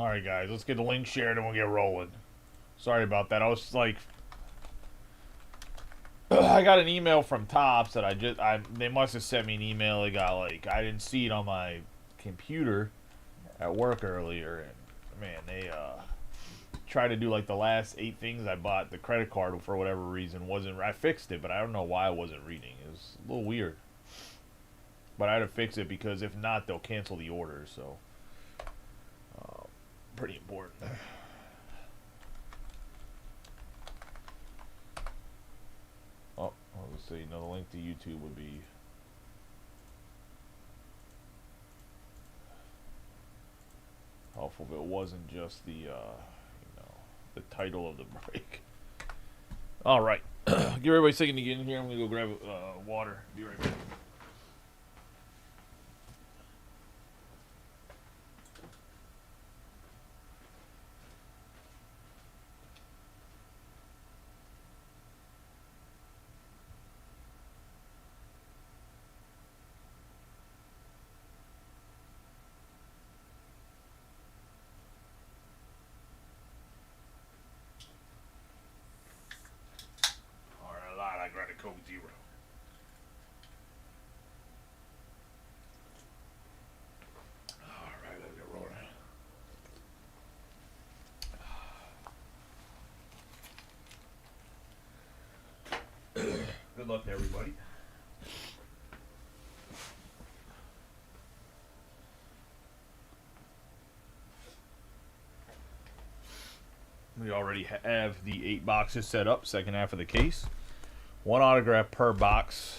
Alright, guys, let's get the link shared and we'll get rolling. Sorry about that. I was like, I got an email from Tops that they must have sent me an email. It got like, I didn't see it on my computer at work earlier. And man, they, tried to do like the last 8 things I bought. The credit card, for whatever reason, wasn't, I fixed it, but I don't know why I wasn't reading. It was a little weird. But I had to fix it because if not, they'll cancel the order, so. Pretty important. Oh, let's see. Another link to YouTube would be helpful if it wasn't just the title of the break. All right, give everybody a second to get in here. I'm gonna go grab water. Be right back. I grabbed a Coke Zero. Alright, let's get rolling. Good luck to everybody. We already have the 8 boxes set up, second half of the case. 1 autograph per box.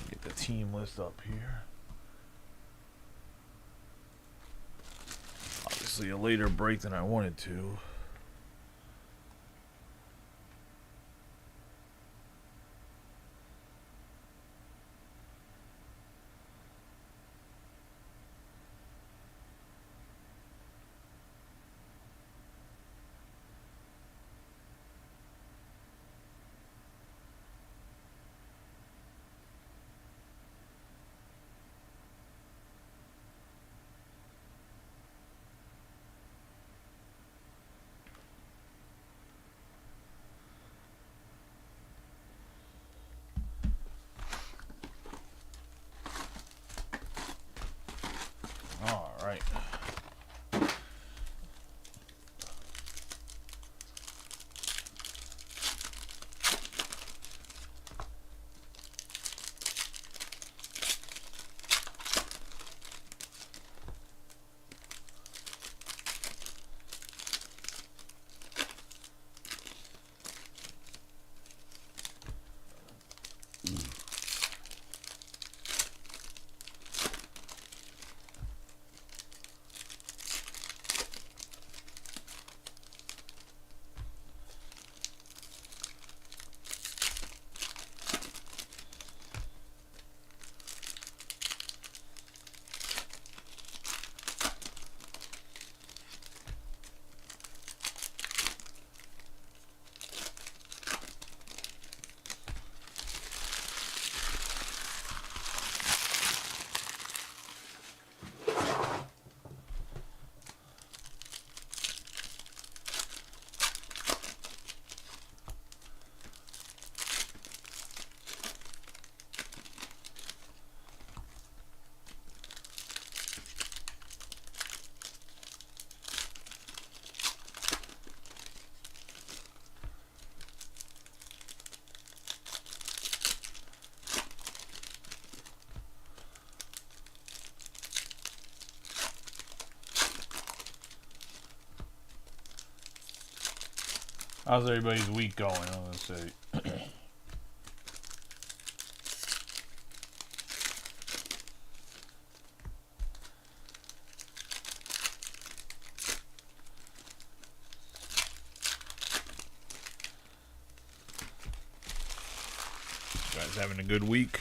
Get the team list up here. Obviously a later break than I wanted to. All right. How's everybody's week going? I'm gonna say. You guys having a good week?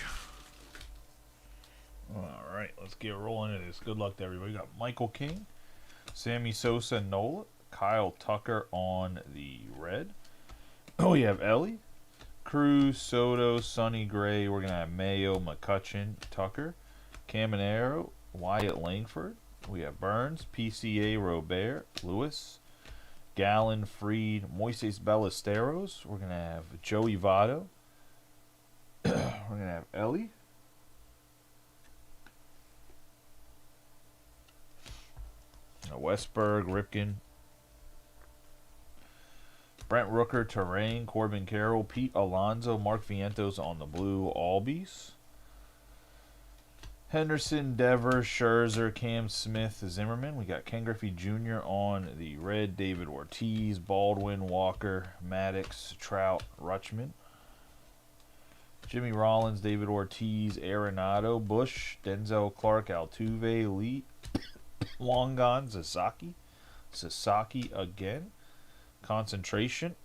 All right, let's get rolling into this. Good luck to everybody. We got Michael King, Sammy Sosa, Nola, Kyle Tucker on the red. Oh, you have Ellie, Cruz, Soto, Sonny Gray. We're going to have Mayo, McCutcheon, Tucker, Caminero, Wyatt Langford. We have Burns, PCA, Robert, Lewis, Gallen, Freed, Moises Ballesteros. We're going to have Joey Votto. We're going to have Ellie. Westberg, Ripken, Brent Rooker, Terrain, Corbin Carroll, Pete Alonso, Mark Vientos on the blue, Albies. Henderson, Devers, Scherzer, Cam Smith, Zimmerman. We got Ken Griffey Jr. on the red, David Ortiz, Baldwin, Walker, Maddox, Trout, Rutschman. Jimmy Rollins, David Ortiz, Arenado, Bush, Denzel Clark, Altuve, Lee, Wangan, Sasaki again. Concentration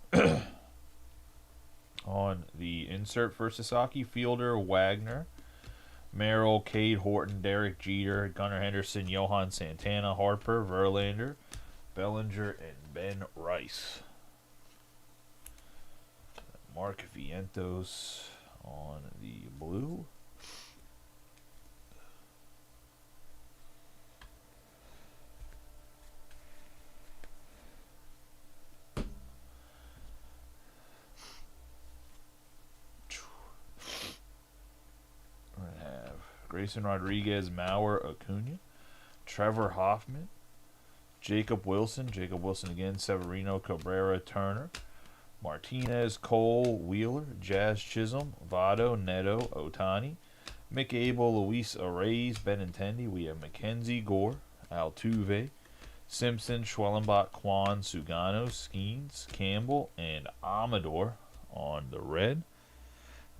on the insert for Sasaki. Fielder, Wagner, Merrill, Cade Horton, Derek Jeter, Gunnar Henderson, Johan Santana, Harper, Verlander, Bellinger, and Ben Rice. Mark Vientos on the blue. Grayson Rodriguez, Mauer, Acuna, Trevor Hoffman, Jacob Wilson again, Severino, Cabrera, Turner, Martinez, Cole, Wheeler, Jazz Chisholm, Votto, Neto, Otani, Mick Abel, Luis Arraez, Benintendi. We have McKenzie, Gore, Altuve, Simpson, Schwellenbach, Kwan, Sugano, Skeens, Campbell, and Amador on the red.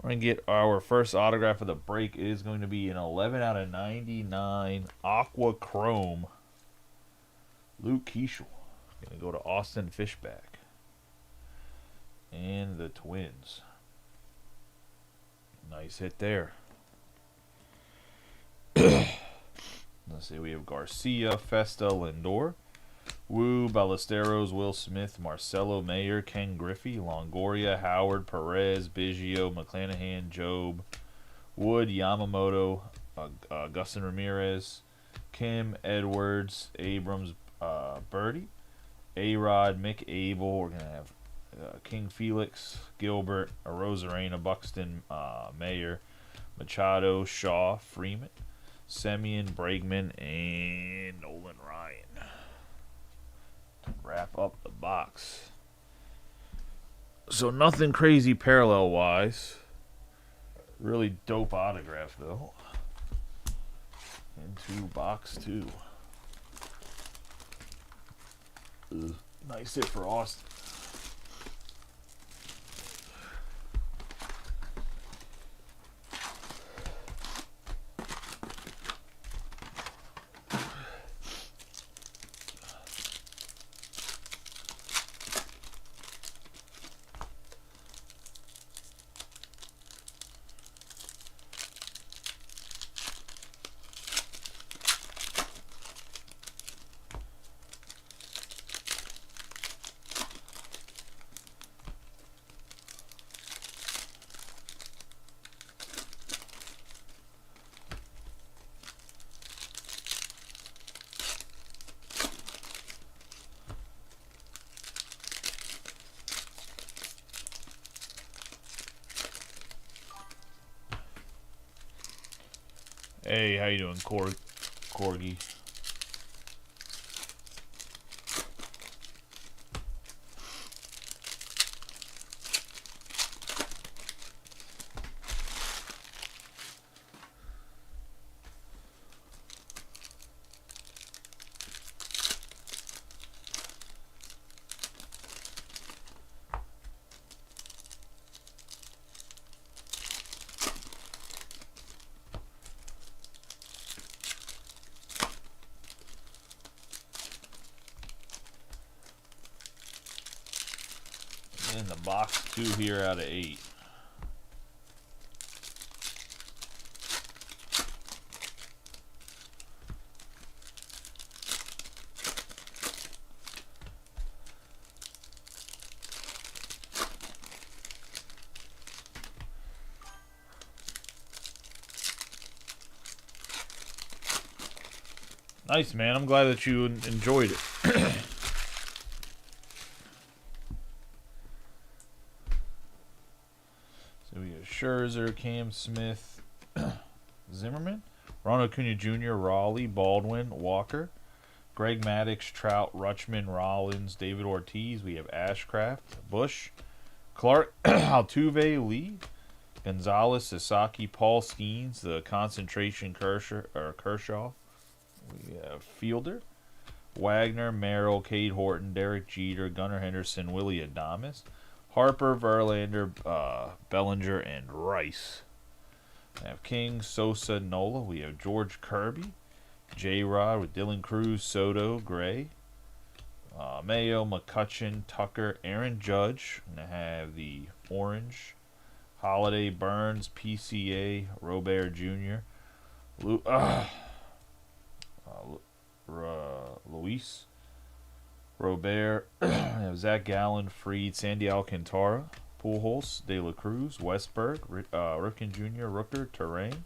We're going to get our first autograph of the break. It is going to be an 11 out of 99 Aqua Chrome Luke Keeschel. Going to go to Austin Fishback. And the Twins. Nice hit there. Let's see, we have Garcia, Festa, Lindor, Wu, Ballesteros, Will Smith, Marcelo Mayer, Ken Griffey, Longoria, Howard, Perez, Biggio, McClanahan, Job, Wood, Yamamoto, Gustin Ramirez, Kim, Edwards, Abrams, Birdie, A-Rod, Mick Abel. We're going to have King Felix, Gilbert, Rosarena, Buxton, Mayer, Machado, Shaw, Freeman, Semien, Bregman, and Nolan Ryan. To wrap up the box. So nothing crazy parallel-wise. Really dope autograph, though. Into box 2. Ugh. Nice hit for Austin. Hey, how you doing, Corgi? In the box 2 here out of 8. Nice, man. I'm glad that you enjoyed it. So we have Scherzer, Cam Smith, Zimmerman, Ronald Acuna Jr., Raleigh, Baldwin, Walker, Greg Maddux, Trout, Rutschman, Rollins, David Ortiz. We have Ashcraft, Bush, Clark, Altuve, Lee, Gonzalez, Sasaki, Paul Skeens, the concentration Kershaw. We have Fielder, Wagner, Merrill, Cade Horton, Derek Jeter, Gunnar Henderson, Willie Adames, Harper, Verlander, Bellinger, and Rice. We have King, Sosa, Nola. We have George Kirby, J-Rod with Dylan Cruz, Soto, Gray, Mayo, McCutcheon, Tucker, Aaron Judge. And I have the orange, Holiday, Burns, PCA, Robert Jr., Luis, Robert, Zach Gallen, Freed, Sandy Alcantara, Pujols, De La Cruz, Westberg, Ripken Jr., Rooker, Terrain,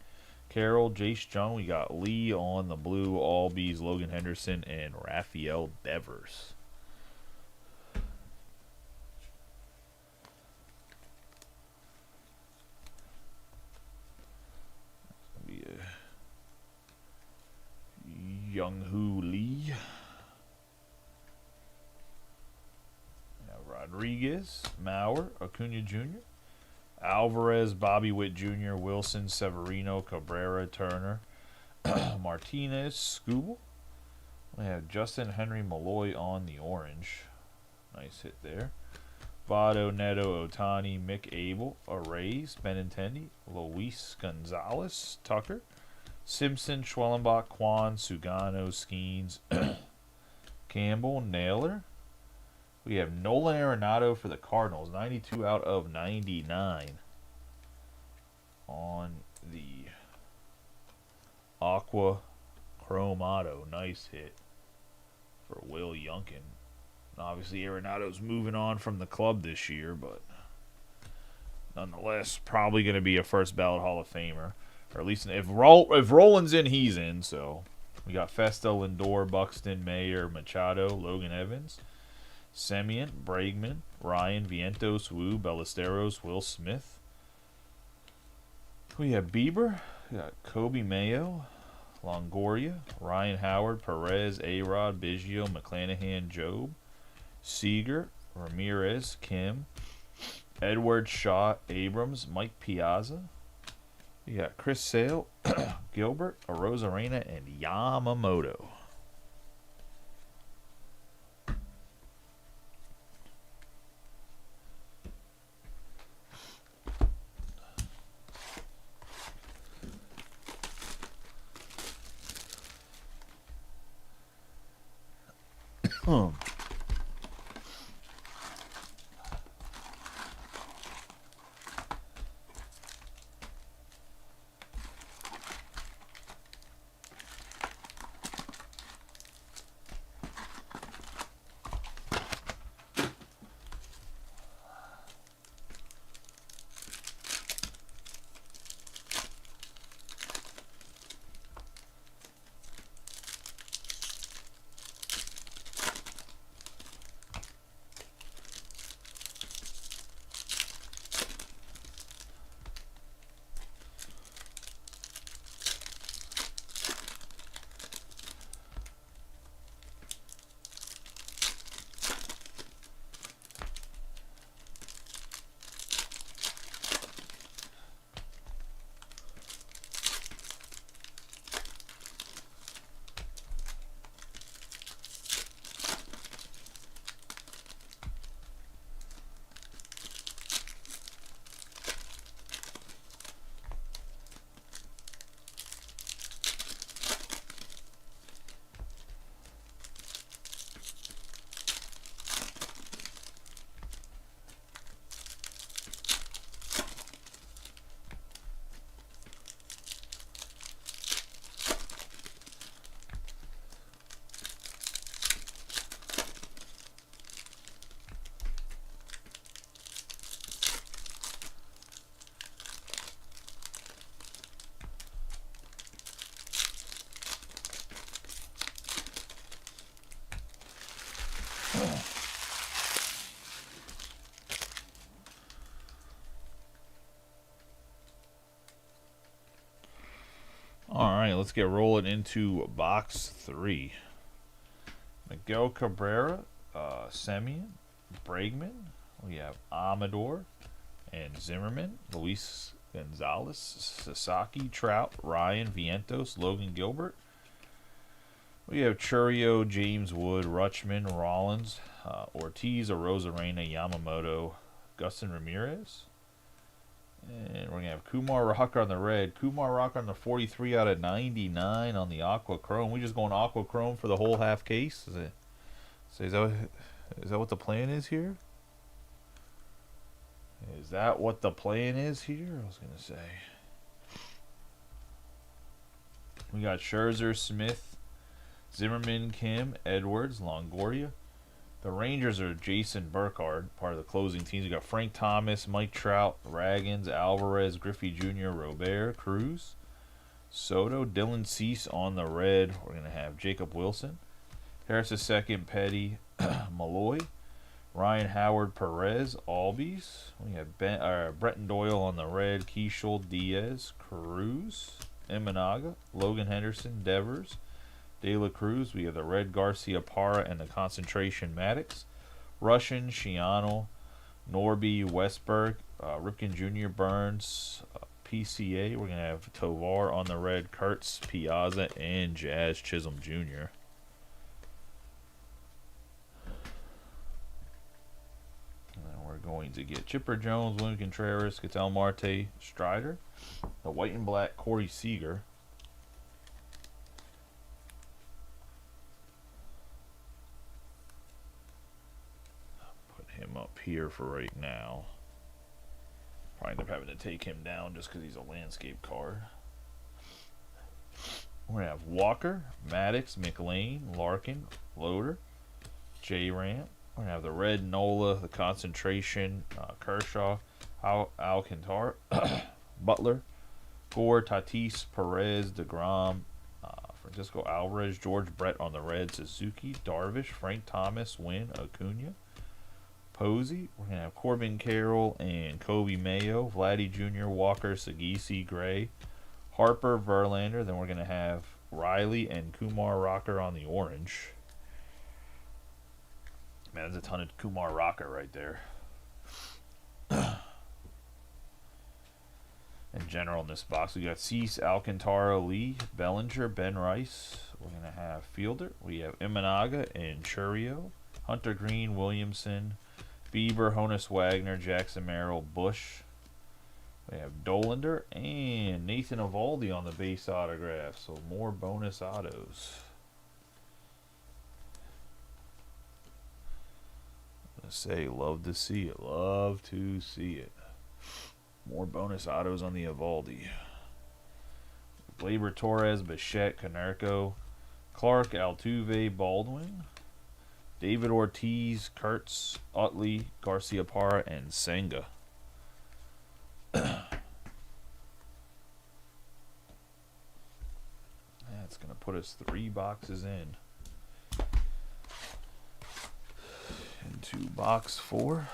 Carroll, Jace Jung. We got Lee on the blue, Albies, Logan Henderson, and Rafael Devers. Young-Hoo Lee. Rodriguez, Mauer, Acuna Jr., Alvarez, Bobby Witt Jr., Wilson, Severino, Cabrera, Turner, Martinez, Scooble. We have Justin Henry Malloy on the orange. Nice hit there. Votto, Neto, Otani, Mick Abel, Arrays, Benintendi, Luis Gonzalez, Tucker, Simpson, Schwellenbach, Kwan, Sugano, Skeens, Campbell, Naylor. We have Nolan Arenado for the Cardinals, 92 out of 99 on the Aqua Chromado. Nice hit for Will Yunkin. Obviously, Arenado's moving on from the club this year, but nonetheless, probably going to be a first ballot Hall of Famer. Or at least if Roland's in, he's in. So we got Festa, Lindor, Buxton, Mayer, Machado, Logan Evans, Semien, Bregman, Ryan, Vientos, Wu, Ballesteros, Will Smith. We have Bieber, we got Kobe Mayo, Longoria, Ryan Howard, Perez, A-Rod, Biggio, McClanahan, Job, Seager, Ramirez, Kim, Edwards, Shaw, Abrams, Mike Piazza. We got Chris Sale, Gilbert, Arozarena, and Yamamoto. All right, let's get rolling into box 3. Miguel Cabrera, Semien, Bregman. We have Amador and Zimmerman, Luis Gonzalez, Sasaki, Trout, Ryan, Vientos, Logan Gilbert. We have Churio, James Wood, Rutschman, Rollins, Ortiz, Arozarena, Yamamoto, Gustin Ramirez. And we're going to have Kumar Rocker on the red. Kumar Rocker on the 43 out of 99 on the Aqua Chrome. We just going Aqua Chrome for the whole half case? Is that what the plan is here? Is that what the plan is here? I was going to say. We got Scherzer, Smith, Zimmerman, Kim, Edwards, Longoria. The Rangers are Jason Burkhardt, part of the closing teams. We got Frank Thomas, Mike Trout, Raggins, Alvarez, Griffey Jr., Robert, Cruz, Soto, Dylan Cease on the red. We're going to have Jacob Wilson, Harris II, Petty, Malloy, Ryan Howard, Perez, Albies. We have Bretton Doyle on the red, Keishel, Diaz, Cruz, Imanaga, Logan Henderson, Devers, De La Cruz. We have the red Garcia Parra and the concentration Maddox. Russian, Shiano, Norby, Westberg, Ripken Jr., Burns, PCA. We're going to have Tovar on the red, Kurtz, Piazza, and Jazz Chisholm Jr. And then we're going to get Chipper Jones, William Contreras, Ketel Marte, Strider, the white and black Corey Seager. Him up here for right now. Probably end up having to take him down just because he's a landscape card. We're going to have Walker, Maddox, McLean, Larkin, Loader, J-Ramp. We're going to have the red Nola, the concentration, Kershaw, Alcantara, Butler, Gore, Tatis, Perez, DeGrom, Francisco Alvarez, George Brett on the red, Suzuki, Darvish, Frank Thomas, Wynn, Acuna, Posey. We're going to have Corbin Carroll and Kobe Mayo, Vladdy Jr., Walker, Sagisi, Gray, Harper, Verlander. Then we're going to have Riley and Kumar Rocker on the orange. Man, there's a ton of Kumar Rocker right there. In general in this box, we got Cease, Alcantara, Lee, Bellinger, Ben Rice. We're going to have Fielder. We have Imanaga and Churio, Hunter Green, Williamson, Bieber, Honus Wagner, Jackson Merrill, Bush. We have Dolander and Nathan Eovaldi on the base autograph. So more bonus autos. I'm going to say, love to see it. Love to see it. More bonus autos on the Eovaldi. Gleyber Torres, Bichette, Konerko, Clark, Altuve, Baldwin, David Ortiz, Kurtz, Utley, Garcia Parra, and Senga. That's going to put us 3 boxes into box 4.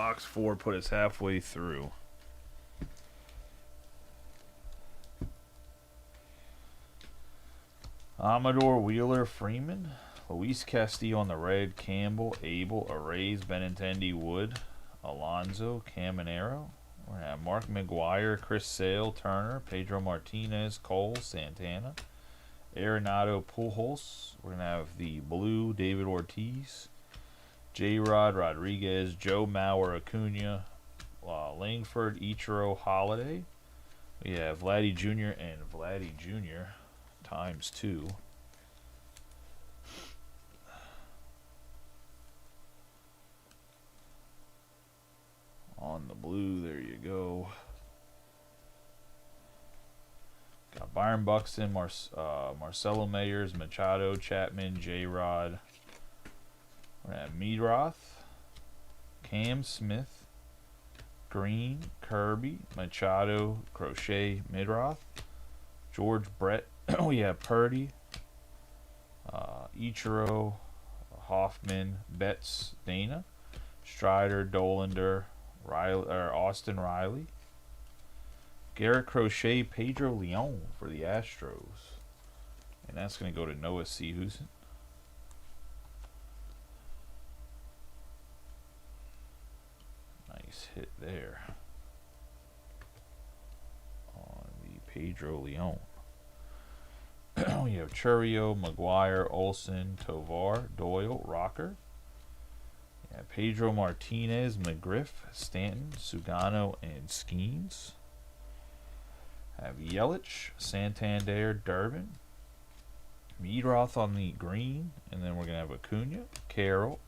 Box 4 put us halfway through. Amador, Wheeler, Freeman, Luis Castillo on the red, Campbell, Abel, Arrays, Benintendi, Wood, Alonso, Caminero. We're going to have Mark McGuire, Chris Sale, Turner, Pedro Martinez, Cole, Santana, Arenado, Pujols. We're going to have the blue, David Ortiz, J-Rod, Rodriguez, Joe Mauer, Acuna, Langford, Ichiro, Holiday. We have Vladdy Jr. and Vladdy Jr. ×2. On the blue, there you go. Got Byron Buxton, Marcelo Mayers, Machado, Chapman, J-Rod. We're going to have Meadroth, Cam Smith, Green, Kirby, Machado, Crochet, Midroth, George Brett. We have Purdy, Ichiro, Hoffman, Betts, Dana, Strider, Dolander, Austin Riley, Garrett Crochet, Pedro Leon for the Astros. And that's going to go to Noah Sehusen. Nice hit there on the Pedro Leon. We have Churio, McGuire, Olson, Tovar, Doyle, Rocker. Yeah, Pedro Martinez, McGriff, Stanton, Sugano, and Skeens. Have Yelich, Santander, Durbin. Meadroth on the green. And then we're going to have Acuna, Carroll,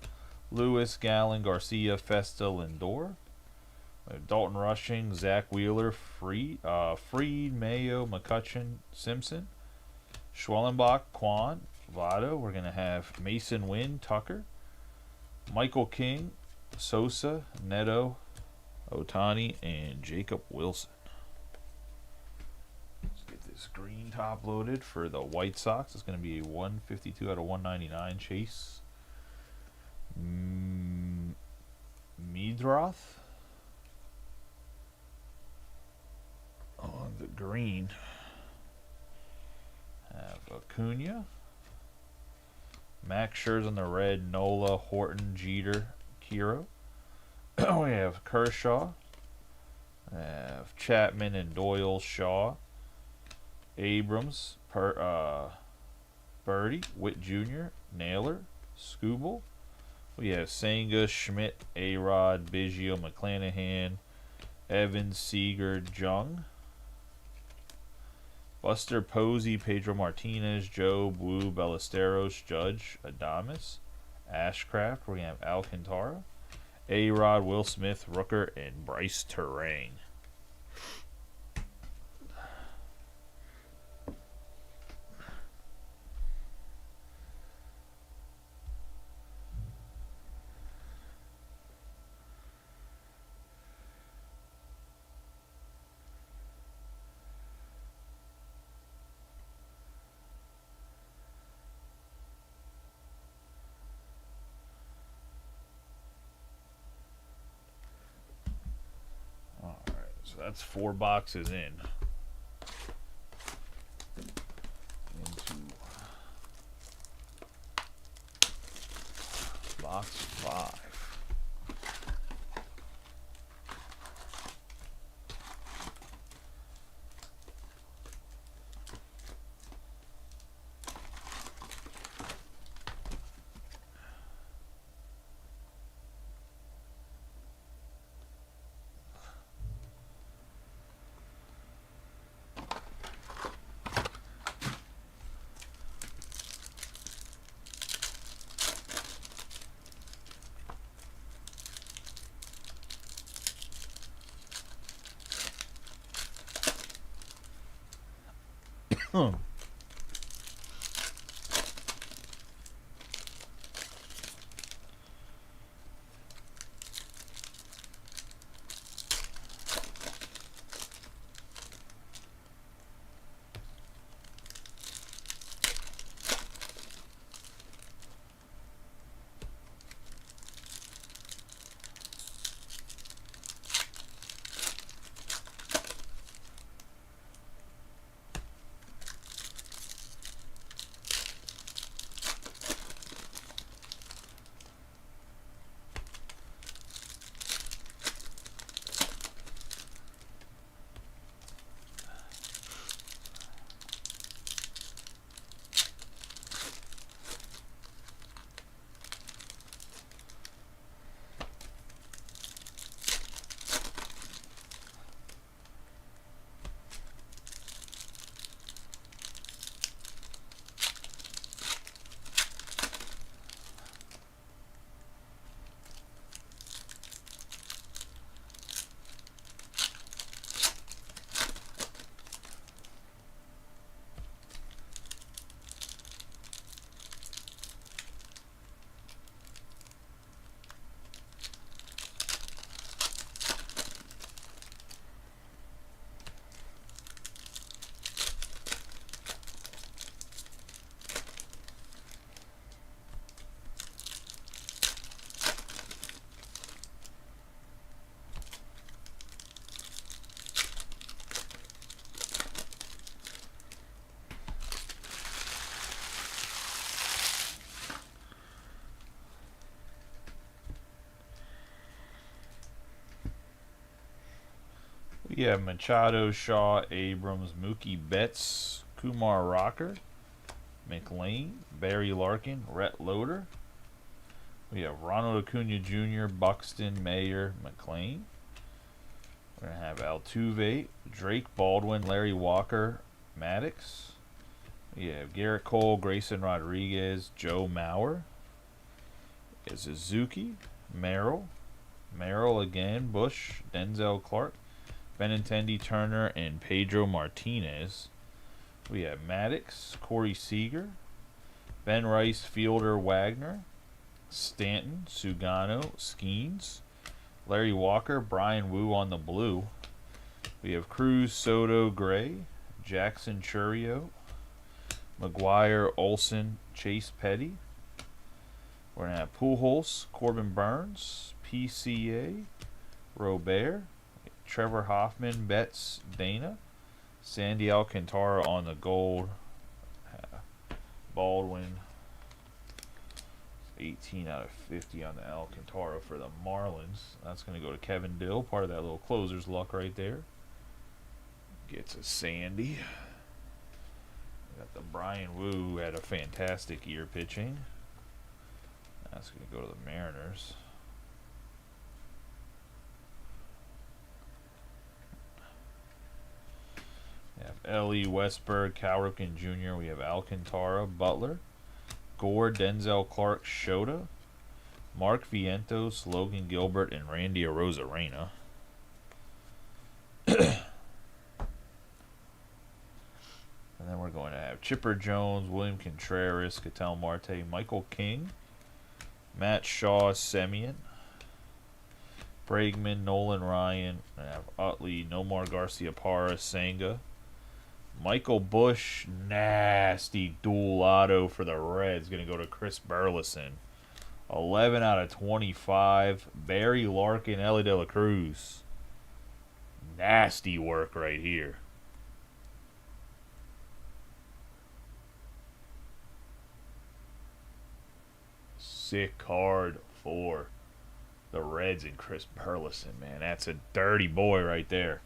Lewis, Gallen, Garcia, Festa, Lindor. We have Dalton Rushing, Zach Wheeler, Freed, Mayo, McCutcheon, Simpson. Schwellenbach, Quan, Votto. We're going to have Mason Wynn, Tucker, Michael King, Sosa, Neto, Otani, and Jacob Wilson. Let's get this green top loaded for the White Sox. It's going to be a 152 out of 199 Chase. Meadroth on the green. Have Acuna, Max Scherzer on the red, Nola, Horton, Jeter, Kiro. We have Kershaw. We have Chapman and Doyle, Shaw, Abrams, Birdie, Witt Jr., Naylor, Scooble. We have Senga, Schmidt, A-Rod, Biggio, McClanahan, Evans, Seager, Jung, Buster Posey, Pedro Martinez, Joe, Wu, Ballesteros, Judge, Adames, Ashcraft. We're going to have Alcantara, A-Rod, Will Smith, Rooker, and Bryce Terang. So that's 4 boxes in. Into box 5. We have Machado, Shaw, Abrams, Mookie Betts, Kumar Rocker, McLean, Barry Larkin, Rhett Loader. We have Ronald Acuna Jr., Buxton, Mayer, McLean. We're going to have Altuve, Drake Baldwin, Larry Walker, Maddox. We have Garrett Cole, Grayson Rodriguez, Joe Mauer. Suzuki, Merrill again, Bush, Denzel Clark, Benintendi, Turner, and Pedro Martinez. We have Maddox, Corey Seager, Ben Rice, Fielder, Wagner, Stanton, Sugano, Skeens, Larry Walker, Brian Wu on the blue. We have Cruz, Soto, Gray, Jackson Churio, McGuire, Olson, Chase Petty. We're going to have Pujols, Corbin Burns, PCA, Robert, Trevor Hoffman, Betts, Dana, Sandy Alcantara on the gold, Baldwin, 18 out of 50 on the Alcantara for the Marlins. That's going to go to Kevin Dill, part of that little closer's luck right there. Gets a Sandy. We got the Brian Wu, who had a fantastic year pitching. That's going to go to the Mariners. We have Ellie, Westberg, Calrican Jr. We have Alcantara, Butler, Gore, Denzel Clark, Shota, Mark Vientos, Logan Gilbert, and Randy Arozarena. And then we're going to have Chipper Jones, William Contreras, Ketel Marte, Michael King, Matt Shaw, Semien, Bregman, Nolan Ryan, and have Utley, Nomar Garcia Parra, Senga, Michael Bush, nasty dual auto for the Reds, going to go to Chris Burleson. 11 out of 25. Barry Larkin, Ellie De La Cruz. Nasty work right here. Sick card for the Reds and Chris Burleson, man. That's a dirty boy right there.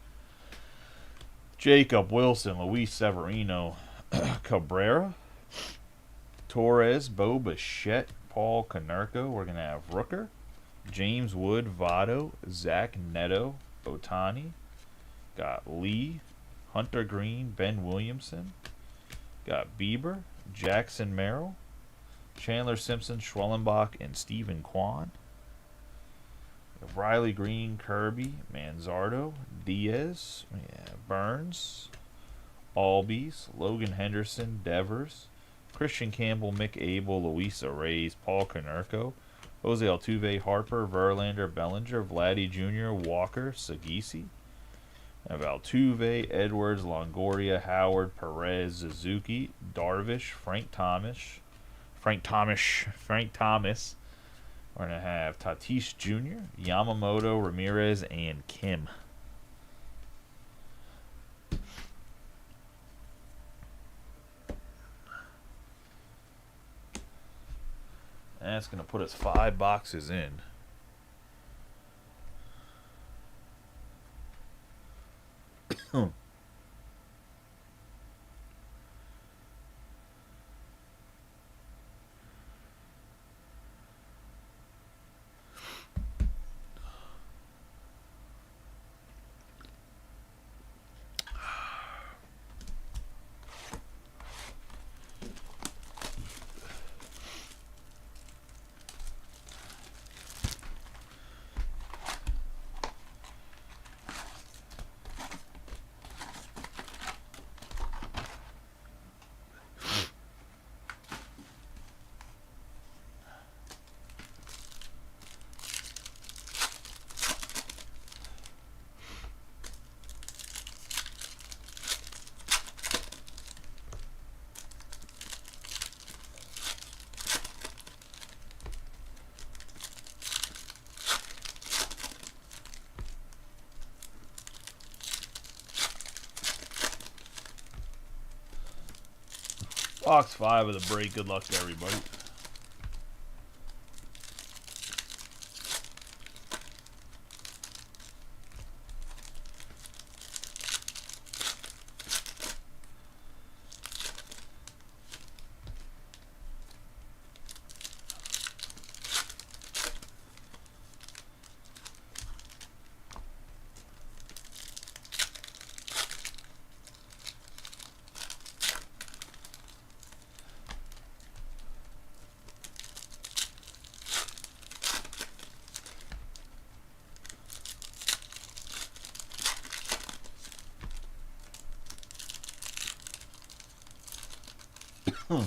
Jacob Wilson, Luis Severino, Cabrera, Torres, Bo Bichette, Paul Konerko. We're going to have Rooker, James Wood, Votto, Zach Neto, Otani. Got Lee, Hunter Green, Ben Williamson. Got Bieber, Jackson Merrill, Chandler Simpson, Schwellenbach, and Stephen Kwan. Riley Green, Kirby, Manzardo, Diaz, Burns, Albies, Logan Henderson, Devers, Christian Campbell, Mick Abel, Luisa Reyes, Paul Konerko, Jose Altuve, Harper, Verlander, Bellinger, Vladdy Jr., Walker, Sagisi. Have Altuve, Edwards, Longoria, Howard, Perez, Suzuki, Darvish, Frank Thomas. We're going to have Tatis Jr., Yamamoto, Ramirez, and Kim. That's going to put us 5 boxes in. Box 5 of the break. Good luck to everybody. Alright,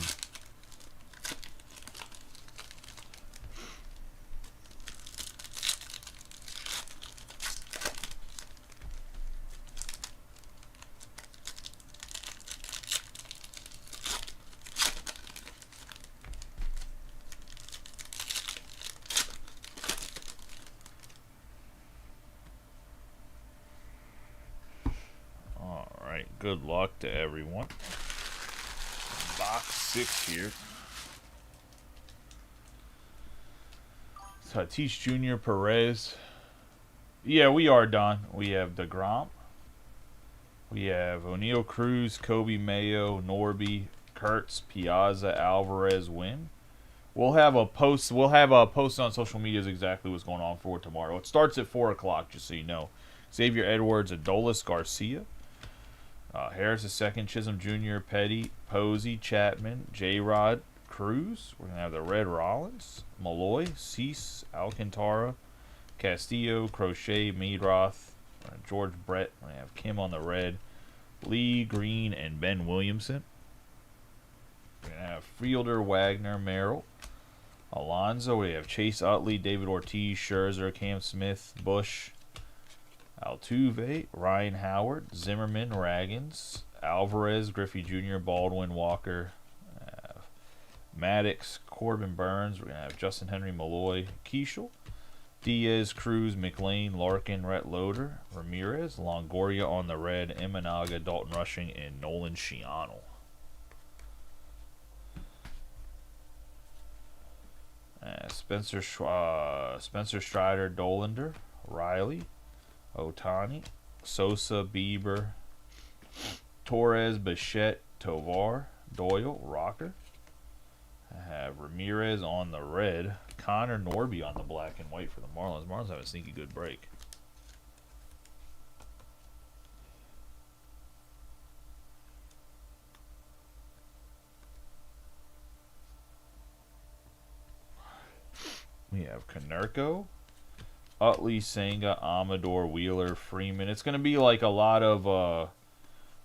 good luck to everyone. Box 6 here. Tatis Jr. Perez. Yeah, we are done. We have DeGrom. We have O'Neal Cruz, Kobe Mayo, Norby, Kurtz, Piazza, Alvarez, Wynn. We'll have a post. We'll have a post on social media exactly what's going on for tomorrow. It starts at 4 o'clock, just so you know. Xavier Edwards, Adolis Garcia, Harris II, Chisholm Jr., Petty, Posey, Chapman, J-Rod, Cruz. We're gonna have the Red Rollins, Malloy, Cease, Alcantara, Castillo, Crochet, Meadroth, George Brett. We're gonna have Kim on the red, Lee, Green, and Ben Williamson. We're gonna have Fielder, Wagner, Merrill, Alonso. We have Chase Utley, David Ortiz, Scherzer, Cam Smith, Bush, Altuve, Ryan Howard, Zimmerman, Raggins, Alvarez, Griffey Jr., Baldwin, Walker, Maddox, Corbin Burns. We're going to have Justin Henry, Malloy, Keishel, Diaz, Cruz, McLean, Larkin, Rhett Loader, Ramirez, Longoria on the red, Imanaga, Dalton Rushing, and Nolan Sciano. Spencer Strider, Dolander, Riley, Otani, Sosa, Bieber, Torres, Bichette, Tovar, Doyle, Rocker. I have Ramirez on the red, Connor Norby on the black and white for the Marlins. Marlins have a sneaky good break. We have Konerko, Utley, Senga, Amador, Wheeler, Freeman. It's going to be like a lot of,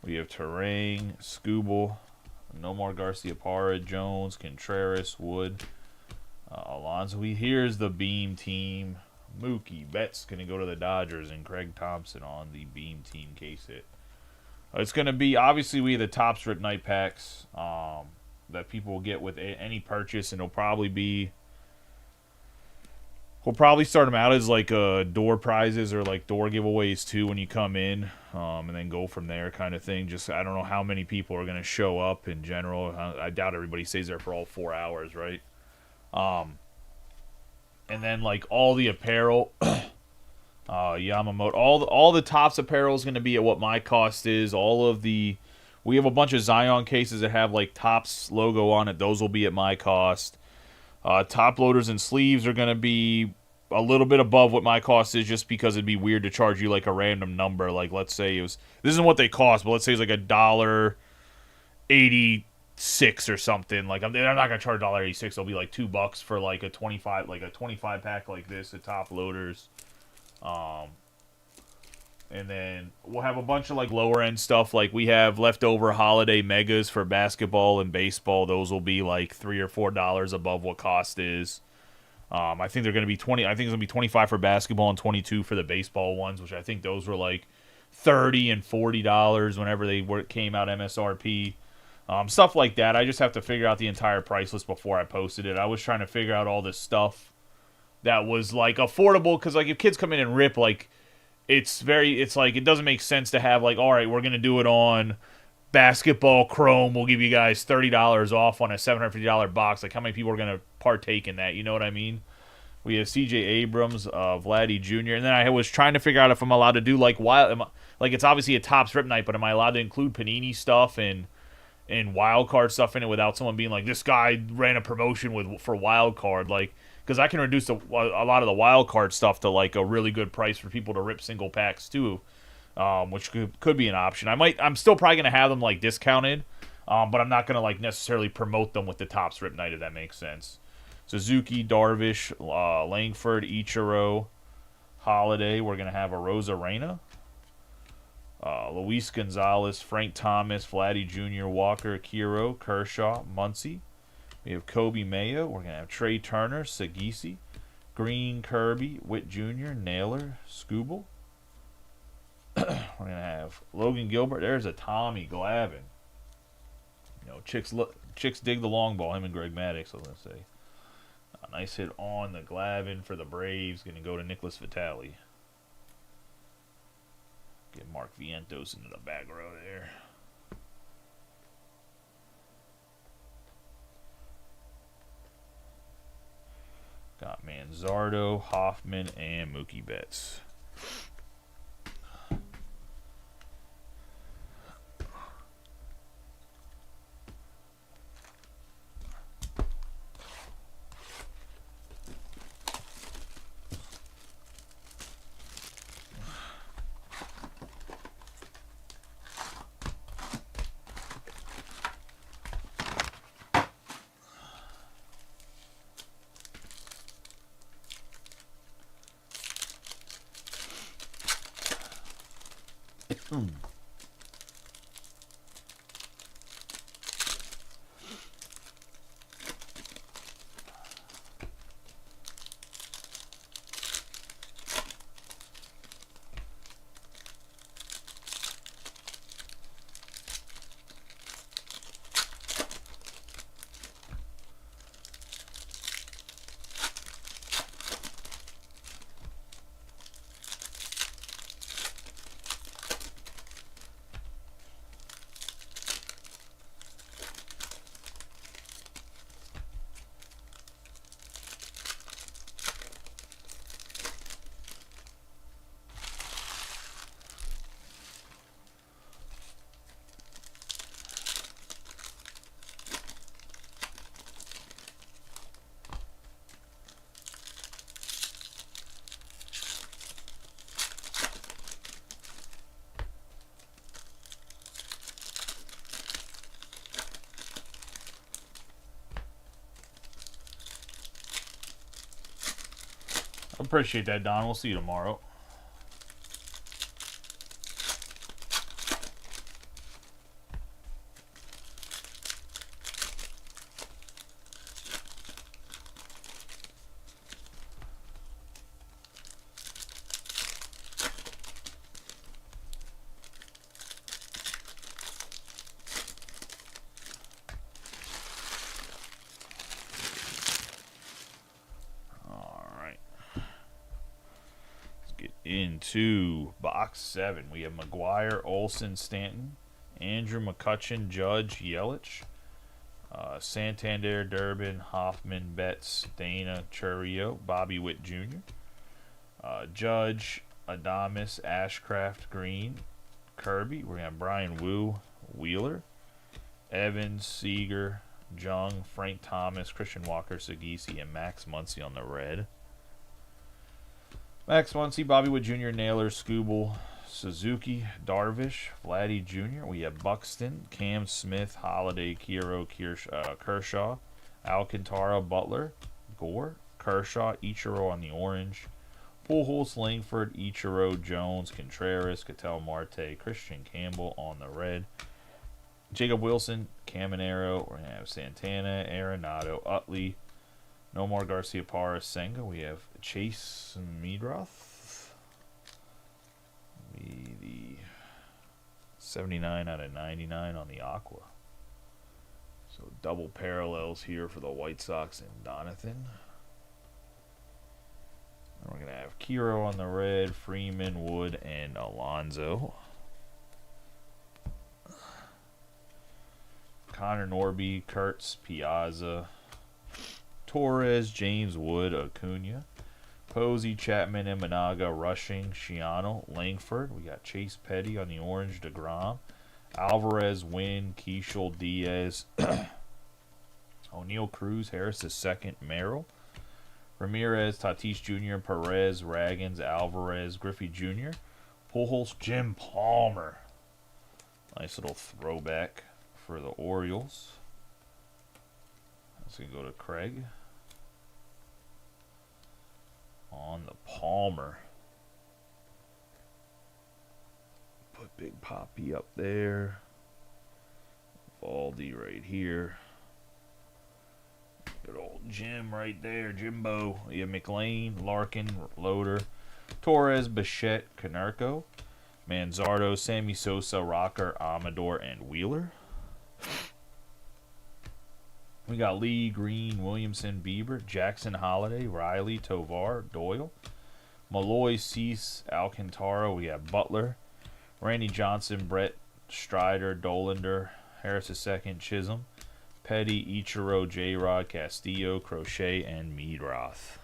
we have Terang, Scooble, Nomar Garcia-Parra, Jones, Contreras, Wood, Alonso. Here's the Beam team. Mookie Betts going to go to the Dodgers, and Craig Thompson on the Beam team case hit. It's going to be, obviously, we have the top strip night packs that people will get with any purchase, and it'll probably be, we'll probably start them out as like door prizes or like door giveaways too when you come in, and then go from there kind of thing. Just, I don't know how many people are going to show up in general. I doubt everybody stays there for all 4 hours, right? And then like all the apparel, Yamamoto, all the Topps apparel is going to be at what my cost is. We have a bunch of Zion cases that have like Topps logo on it. Those will be at my cost. Top loaders and sleeves are going to be a little bit above what my cost is, just because it'd be weird to charge you like a random number. Like, let's say this isn't what they cost, but let's say it's like $1.86 or something. Like, I'm not going to charge $1.86. It'll be like $2 for like a 25 pack like this at Top Loaders. And then we'll have a bunch of like lower end stuff. Like we have leftover holiday megas for basketball and baseball. Those will be like $3 or $4 above what cost is. I think they're going to be 20. I think it's going to be 25 for basketball and 22 for the baseball ones, which I think those were like $30 and $40 whenever they came out MSRP. Stuff like that. I just have to figure out the entire price list before I posted it. I was trying to figure out all this stuff that was like affordable, because like if kids come in and rip, like it's like it doesn't make sense to have like, all right, we're going to do it on basketball chrome. We'll give you guys $30 off on a $750 box. Like, how many people are going to partake in that? You know what I mean? We have C.J. Abrams, Vladdy Jr., and then I was trying to figure out if I'm allowed to do like it's obviously a Topps Rip Night, but am I allowed to include Panini stuff and wild card stuff in it without someone being like, this guy ran a promotion for wild card? Like, because I can reduce a lot of the wild card stuff to like a really good price for people to rip single packs too, which could be an option. I'm still probably gonna have them like discounted, but I'm not gonna like necessarily promote them with the Topps Rip Night, if that makes sense. Suzuki, Darvish, Langford, Ichiro, Holiday. We're gonna have a Rosarena, Luis Gonzalez, Frank Thomas, Vladdy Jr., Walker, Kiro, Kershaw, Muncy. We have Kobe Mayo. We're going to have Trey Turner, Sagisi, Green, Kirby, Witt Jr., Naylor, Scooble. We're going to have Logan Gilbert. There's a Tommy Glavine. You know, chicks dig the long ball. Him and Greg Maddux, I was going to say. A nice hit on the Glavine for the Braves. Going to go to Nicholas Vitale. Get Mark Vientos into the back row there. Got Manzardo, Hoffman, and Mookie Betts. Appreciate that, Don. We'll see you tomorrow. Into box 7, we have McGuire, Olsen, Stanton, Andrew McCutchen, Judge, Yelich, Santander, Durbin, Hoffman, Betts, Dana, Churio, Bobby Witt Jr., Judge, Adames, Ashcraft, Green, Kirby. We're going to have Brian Wu, Wheeler, Evans, Seager, Jung, Frank Thomas, Christian Walker, Sagisi, and Max Muncy on the red. Max Muncy, Bobby Witt Jr., Naylor, Scooble, Suzuki, Darvish, Vladdy Jr. We have Buxton, Cam Smith, Holiday, Kiro, Kershaw, Alcantara, Butler, Gore, Kershaw, Ichiro on the orange, Pujols, Langford, Ichiro, Jones, Contreras, Ketel Marte, Christian Campbell on the red, Jacob Wilson, Caminero. We're going to have Santana, Arenado, Utley, Nomar Garcia-Parra, Senga. We have Chase Meadroth. The 79 out of 99 on the Aqua. So double parallels here for the White Sox and Donathan. And we're going to have Kiro on the red, Freeman, Wood, and Alonso. Connor Norby, Kurtz, Piazza, Torres, James Wood, Acuna, Posey, Chapman, Imanaga, Rushing, Shiano, Langford. We got Chase Petty on the orange, DeGrom, Alvarez, Wynn, Keishel, Diaz, O'Neill, Cruz, Harris is second, Merrill, Ramirez, Tatis Jr., Perez, Raggins, Alvarez, Griffey Jr., Pujols, Jim Palmer. Nice little throwback for the Orioles. That's going to go to Craig. On the Palmer. Put Big Poppy up there. Valdi right here. Good old Jim right there. Jimbo. Yeah, McLean, Larkin, Loader, Torres, Bichette, Canerco, Manzardo, Sammy Sosa, Rocker, Amador, and Wheeler. We got Lee, Green, Williamson, Bieber, Jackson, Holiday, Riley, Tovar, Doyle, Malloy, Cease, Alcantara. We have Butler, Randy Johnson, Brett, Strider, Dolander, Harris II, Chisholm, Petty, Ichiro, J-Rod, Castillo, Crochet, and Meadroth.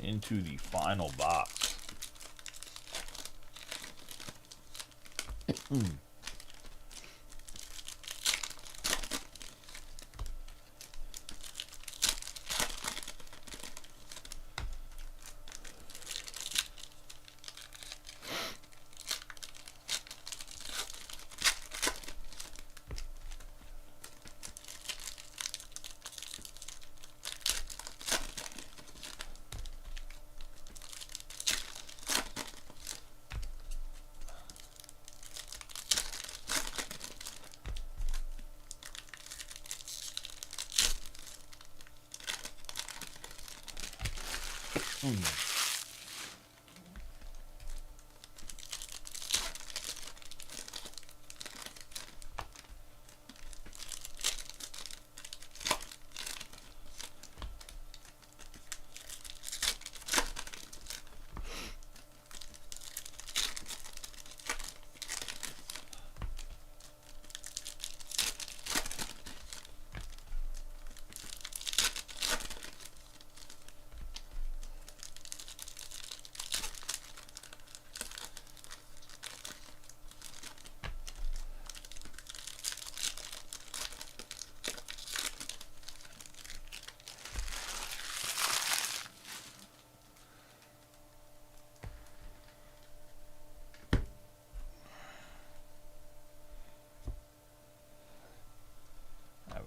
Into the final box.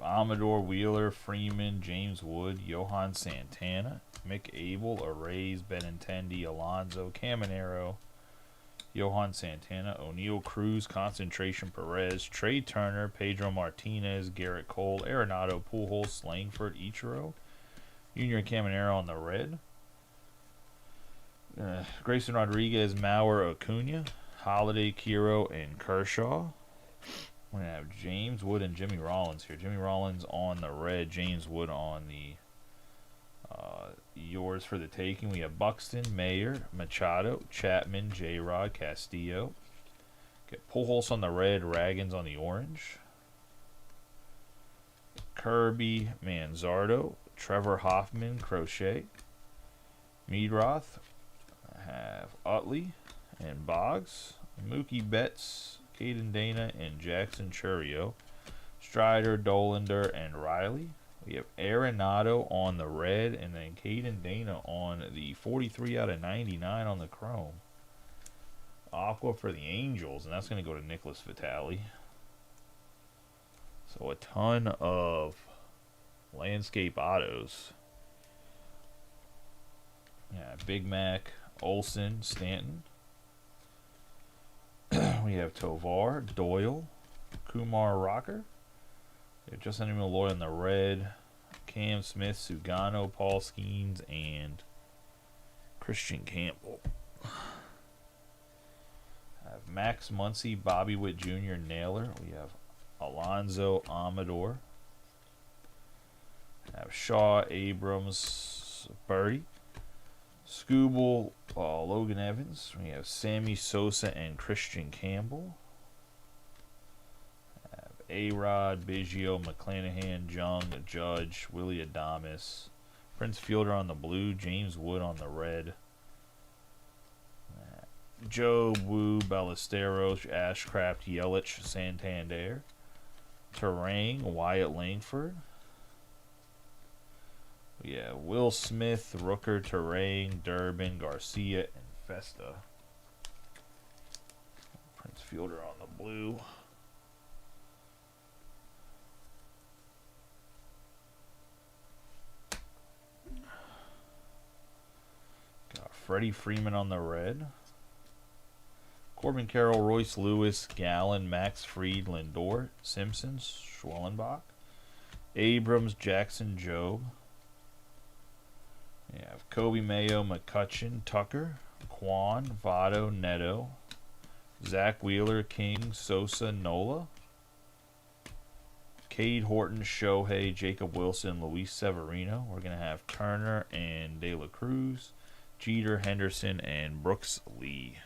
Amador, Wheeler, Freeman, James Wood, Johan Santana, Mick Abel, Arrays, Benintendi, Alonso, Caminero, Johan Santana, O'Neal Cruz, Concentration Perez, Trey Turner, Pedro Martinez, Garrett Cole, Arenado, Pujols, Langford, Ichiro, Junior Caminero on the red, Grayson Rodriguez, Mauer, Acuna, Holiday, Kiro, and Kershaw. We're going to have James Wood and Jimmy Rollins here. Jimmy Rollins on the red, James Wood on the yours for the taking. We have Buxton, Mayer, Machado, Chapman, J-Rod, Castillo. Get Pujols on the red, Raggins on the orange. Kirby, Manzardo, Trevor Hoffman, Crochet. Meadroth. I have Utley and Boggs. Mookie Betts, Caden Dana, and Jackson Churio. Strider, Dolander, and Riley. We have Arenado on the red, and then Caden Dana on the 43 out of 99 on the chrome. Aqua for the Angels, and that's going to go to Nicholas Vitale. So a ton of landscape autos. Yeah, Big Mac, Olsen, Stanton. We have Tovar, Doyle, Kumar Rocker. We have Justin Malloy on the red, Cam Smith, Sugano, Paul Skeens, and Christian Campbell. I have Max Muncy, Bobby Witt Jr., Naylor. We have Alonzo, Amador. I have Shaw, Abrams, Birdie. Scooble, Logan Evans. We have Sammy Sosa and Christian Campbell. I have A-Rod, Biggio, McClanahan, Jung, Judge, Willie Adames, Prince Fielder on the blue, James Wood on the red, Joe, Wu, Ballesteros, Ashcraft, Yelich, Santander, Terang, Wyatt Langford. Yeah, Will Smith, Rooker, Terang, Durbin, Garcia, and Festa. Prince Fielder on the blue. Got Freddie Freeman on the red. Corbin Carroll, Royce Lewis, Gallen, Max Fried, Lindor, Simpsons, Schwellenbach, Abrams, Jackson, Job. You have Kobe Mayo, McCutcheon, Tucker, Quan, Votto, Neto, Zach Wheeler, King, Sosa, Nola, Cade Horton, Shohei, Jacob Wilson, Luis Severino. We're going to have Turner and De La Cruz, Jeter, Henderson, and Brooks Lee.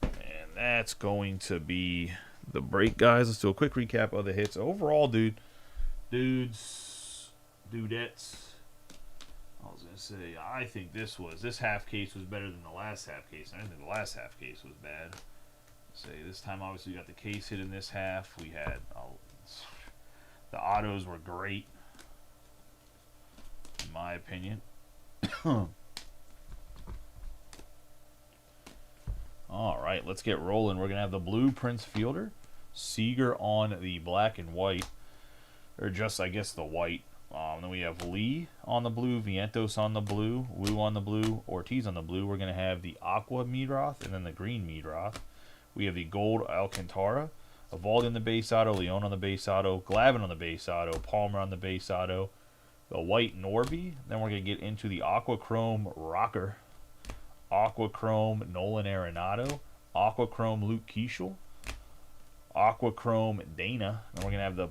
And that's going to be the break, guys. Let's do a quick recap of the hits. Overall, dudettes. I was going to say, I think this half case was better than the last half case. I didn't think the last half case was bad. This time, obviously, we got the case hit in this half. We had, the autos were great, in my opinion. All right, let's get rolling. We're going to have the blue Prince Fielder, Seager on the black and white, or just, I guess, the white. Then we have Lee on the blue, Vientos on the blue, Wu on the blue, Ortiz on the blue. We're going to have the aqua Meadroth and then the green Meadroth. We have the gold Alcantara, Evaldi on the base auto, Leon on the base auto, Glavine on the base auto, Palmer on the base auto, the white Norby. Then we're going to get into the aqua chrome Rocker, aqua chrome Nolan Arenado, aqua chrome Luke Keeschel, aqua chrome Dana. Then we're going to have the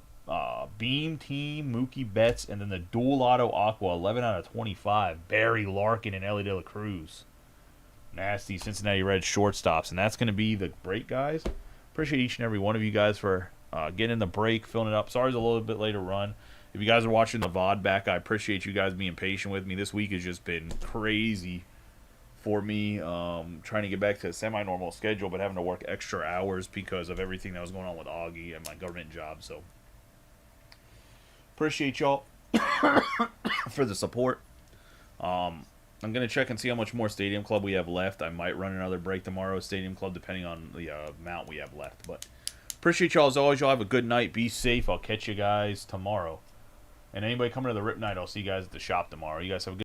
Beam Team, Mookie Betts, and then the dual auto aqua, 11 out of 25, Barry Larkin and Ellie De La Cruz. Nasty Cincinnati Reds shortstops. And that's going to be the break, guys. Appreciate each and every one of you guys for getting in the break, filling it up. Sorry it's a little bit later run. If you guys are watching the VOD back, I appreciate you guys being patient with me. This week has just been crazy for me, trying to get back to a semi-normal schedule, but having to work extra hours because of everything that was going on with Augie and my government job. So appreciate y'all for the support. I'm going to check and see how much more Stadium Club we have left. I might run another break tomorrow at Stadium Club, depending on the amount we have left. But appreciate y'all as always. Y'all have a good night. Be safe. I'll catch you guys tomorrow. And anybody coming to the Rip Night, I'll see you guys at the shop tomorrow. You guys have a good